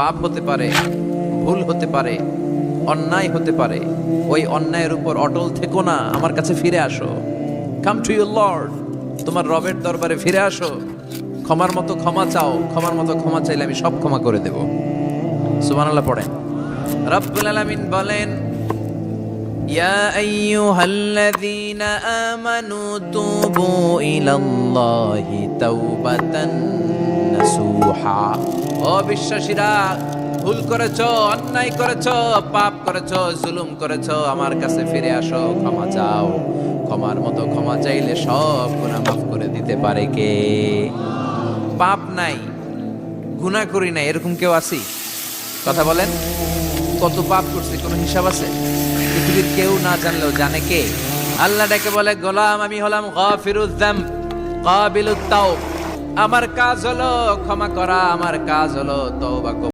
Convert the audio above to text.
পাপ হতে পারে, ভুল হতে পারে, অন্যায় হতে পারে। ওই অন্যায়ের উপর অটল থেকো না, আমার কাছে ফিরে আসো। কাম টু ইউর লর্ড, তোমার রবের দরবারে ফিরে আসো। ক্ষমার মতো ক্ষমা চাও, ক্ষমার মতো ক্ষমা চাইলে আমি সব ক্ষমা করে দেব। সুবহানাল্লাহ পড়েন। রব্বুল আলামিন বলেন, ইয়া আইয়ুহাল্লাযীনা আমানু তুবু ইলাল্লাহি তাওবাতান নাসুহা। ও বিশ্বাসীরা, ভুল করেছো, অন্যায় করেছো, পাপ করেছো, জুলুম করেছো, আমার কাছে ফিরে আসো, ক্ষমা চাও। ক্ষমার মতো ক্ষমা চাইলে সব গুনাহ মাফ করে দিতে পারে কে? পাপ নাই, গুনাহ করি নাই, এরকম কেউ আছি? কথা বলেন, কত পাপ করছি কোনো হিসাব আছে? পৃথিবীর কেউ না জানলেও জানে কে? আল্লাহ ডেকে বলে, গোলাম আমি হলাম গাফিরুয যামব কাবিলুত তাওব। আমার কাজ হলো ক্ষমা করা, আমার কাজ হলো তওবা।